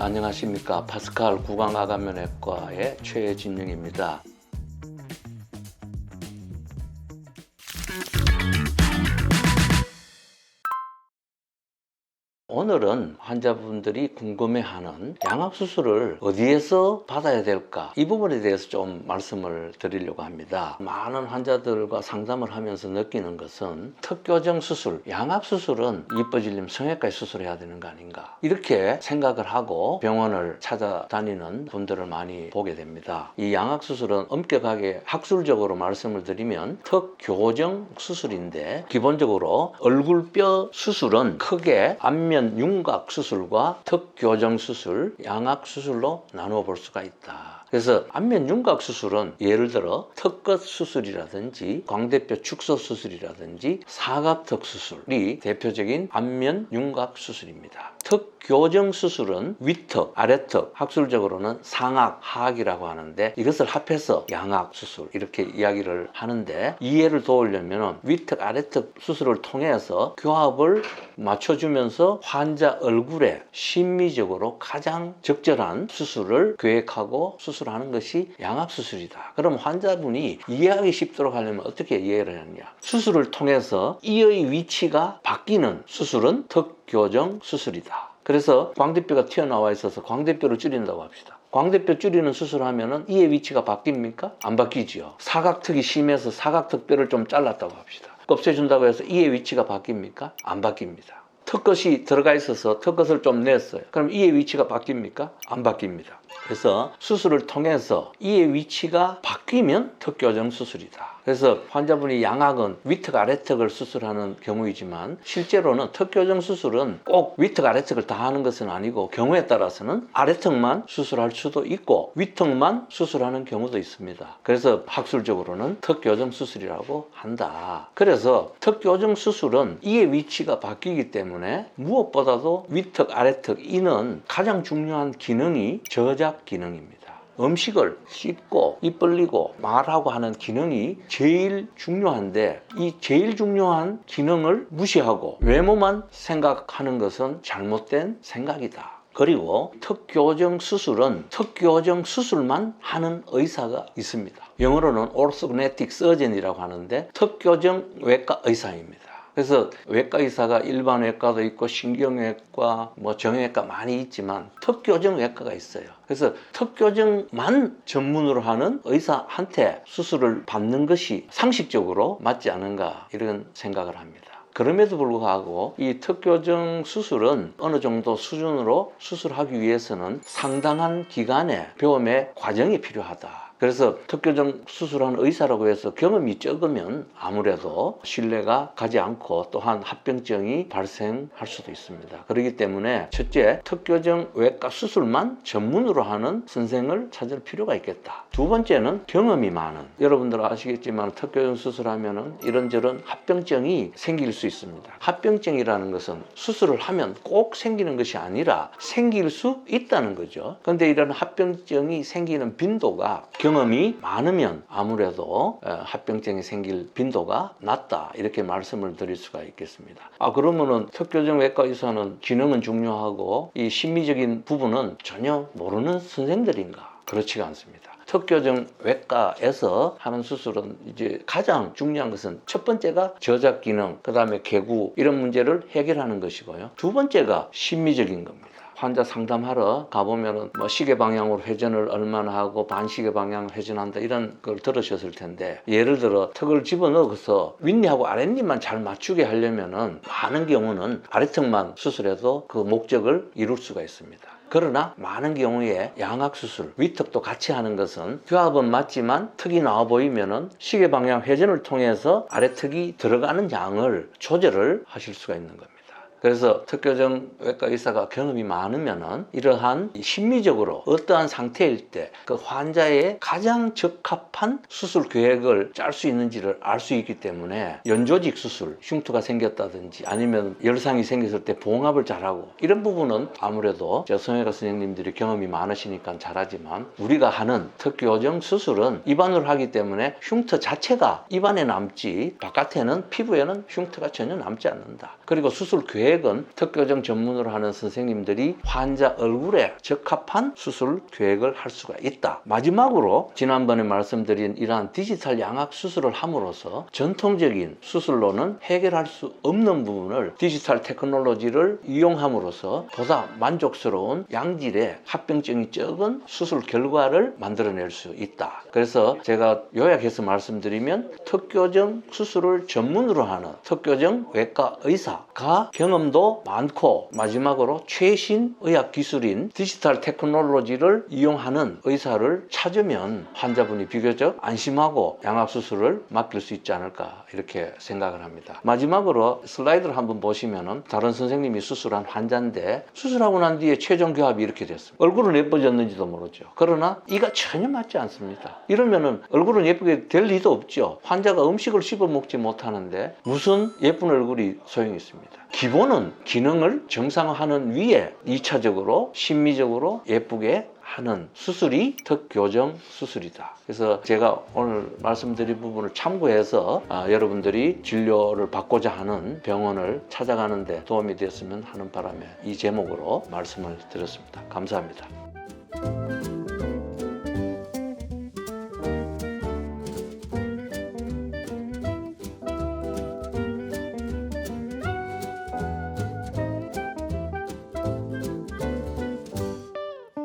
안녕하십니까. 파스칼 구강아간면외과의 최진영입니다. 오늘은 환자분들이 궁금해하는 양악수술을 어디에서 받아야 될까, 이 부분에 대해서 좀 말씀을 드리려고 합니다. 많은 환자들과 상담을 하면서 느끼는 것은 턱교정 수술, 양악수술은 이뻐지려면 성형외과에 수술해야 되는 거 아닌가, 이렇게 생각을 하고 병원을 찾아다니는 분들을 많이 보게 됩니다. 이 양악수술은 엄격하게 학술적으로 말씀을 드리면 턱교정 수술인데, 기본적으로 얼굴뼈 수술은 크게 안면 윤곽 수술과 턱 교정 수술, 양악 수술로 나누어 볼 수가 있다. 그래서 안면 윤곽 수술은 예를 들어 턱끝 수술이라든지 광대뼈 축소 수술이라든지 사각턱 수술이 대표적인 안면 윤곽 수술입니다. 턱 교정 수술은 위턱, 아래턱, 학술적으로는 상악, 하악이라고 하는데, 이것을 합해서 양악 수술 이렇게 이야기를 하는데, 이해를 도우려면 위턱, 아래턱 수술을 통해서 교합을 맞춰주면서 환자 얼굴에 심미적으로 가장 적절한 수술을 계획하고 수술하는 것이 양악 수술이다. 그럼 환자분이 이해하기 쉽도록 하려면 어떻게 이해를 하느냐? 수술을 통해서 이의 위치가 바뀌는 수술은 턱 교정 수술이다. 그래서 광대뼈가 튀어나와 있어서 광대뼈를 줄인다고 합시다. 광대뼈 줄이는 수술하면은 이의 위치가 바뀝니까? 안 바뀌지요. 사각턱이 심해서 사각턱뼈를 좀 잘랐다고 합시다. 없애준다고 해서 이의 위치가 바뀝니까? 안 바뀝니다. 턱끝이 들어가 있어서 턱끝을 좀 냈어요. 그럼 이의 위치가 바뀝니까? 안 바뀝니다. 그래서 수술을 통해서 이의 위치가 바뀌면 턱교정 수술이다. 그래서 환자분이 양악은 위턱, 아래턱을 수술하는 경우이지만, 실제로는 턱교정 수술은 꼭 위턱, 아래턱을 다 하는 것은 아니고, 경우에 따라서는 아래턱만 수술할 수도 있고 위턱만 수술하는 경우도 있습니다. 그래서 학술적으로는 턱교정 수술이라고 한다. 그래서 턱교정 수술은 이의 위치가 바뀌기 때문에 무엇보다도 위턱, 아래턱, 이는 가장 중요한 기능이 저작 기능입니다. 음식을 씹고 입 벌리고 말하고 하는 기능이 제일 중요한데, 이 제일 중요한 기능을 무시하고 외모만 생각하는 것은 잘못된 생각이다. 그리고 턱교정 수술은 턱교정 수술만 하는 의사가 있습니다. 영어로는 orthodontic surgeon이라고 하는데, 턱교정 외과 의사입니다. 그래서 외과 의사가 일반 외과도 있고 신경외과, 정형외과 많이 있지만 턱교정 외과가 있어요. 그래서 턱교정만 전문으로 하는 의사한테 수술을 받는 것이 상식적으로 맞지 않은가, 이런 생각을 합니다. 그럼에도 불구하고 이 턱교정 수술은 어느 정도 수준으로 수술하기 위해서는 상당한 기간의 배움의 과정이 필요하다. 그래서 턱교정 수술하는 의사라고 해서 경험이 적으면 아무래도 신뢰가 가지 않고, 또한 합병증이 발생할 수도 있습니다. 그렇기 때문에 첫째, 턱교정 외과 수술만 전문으로 하는 선생을 찾을 필요가 있겠다. 두 번째는 경험이 많은, 여러분들 아시겠지만 턱교정 수술하면 이런저런 합병증이 생길 수 있습니다. 합병증이라는 것은 수술을 하면 꼭 생기는 것이 아니라 생길 수 있다는 거죠. 그런데 이런 합병증이 생기는 빈도가 경험이 많으면 아무래도 합병증이 생길 빈도가 낮다, 이렇게 말씀을 드릴 수가 있겠습니다. 그러면은 턱교정 외과 의사는 기능은 중요하고 이 심미적인 부분은 전혀 모르는 선생들인가? 그렇지가 않습니다. 턱교정 외과에서 하는 수술은 이제 가장 중요한 것은, 첫 번째가 저작 기능, 그 다음에 개구, 이런 문제를 해결하는 것이고요. 두 번째가 심미적인 겁니다. 환자 상담하러 가보면은 시계 방향으로 회전을 얼마나 하고 반시계 방향으로 회전한다, 이런 걸 들으셨을 텐데, 예를 들어 턱을 집어넣어서 윗니하고 아랫니만 잘 맞추게 하려면은 많은 경우는 아래턱만 수술해도 그 목적을 이룰 수가 있습니다. 그러나 많은 경우에 양악수술, 위턱도 같이 하는 것은 교합은 맞지만 턱이 나와 보이면은 시계 방향 회전을 통해서 아래턱이 들어가는 양을 조절을 하실 수가 있는 겁니다. 그래서 턱교정 외과 의사가 경험이 많으면은 이러한 심미적으로 어떠한 상태일 때 그 환자의 가장 적합한 수술 계획을 짤 수 있는지를 알 수 있기 때문에, 연조직 수술, 흉터가 생겼다든지 아니면 열상이 생겼을 때 봉합을 잘하고, 이런 부분은 아무래도 성형외과 선생님들이 경험이 많으시니까 잘하지만, 우리가 하는 턱교정 수술은 입안으로 하기 때문에 흉터 자체가 입안에 남지 바깥에는, 피부에는 흉터가 전혀 남지 않는다. 그리고 수술 계획 계획은 특교정 전문으로 하는 선생님들이 환자 얼굴에 적합한 수술 계획을 할 수가 있다. 마지막으로 지난번에 말씀드린 이러한 디지털 양악 수술을 함으로써 전통적인 수술로는 해결할 수 없는 부분을 디지털 테크놀로지를 이용함으로써 보다 만족스러운 양질의 합병증이 적은 수술 결과를 만들어낼 수 있다. 그래서 제가 요약해서 말씀드리면 특교정 수술을 전문으로 하는 특교정 외과 의사가 경험도 많고 마지막으로 최신 의학 기술인 디지털 테크놀로지를 이용하는 의사를 찾으면 환자분이 비교적 안심하고 양악 수술을 맡길 수 있지 않을까 이렇게 생각을 합니다. 마지막으로 슬라이드를 한번 보시면은 다른 선생님이 수술한 환자인데 수술하고 난 뒤에 최종 교합이 이렇게 됐습니다. 얼굴은 예뻐졌는지도 모르죠. 그러나 이가 전혀 맞지 않습니다. 이러면은 얼굴은 예쁘게 될 리도 없죠. 환자가 음식을 씹어 먹지 못하는데 무슨 예쁜 얼굴이 소용이 있습니다. 기본은 기능을 정상화하는 위에 2차적으로 심미적으로 예쁘게 하는 수술이 특교정 수술이다. 그래서 제가 오늘 말씀드린 부분을 참고해서 여러분들이 진료를 받고자 하는 병원을 찾아가는 데 도움이 되었으면 하는 바람에 이 제목으로 말씀을 드렸습니다. 감사합니다.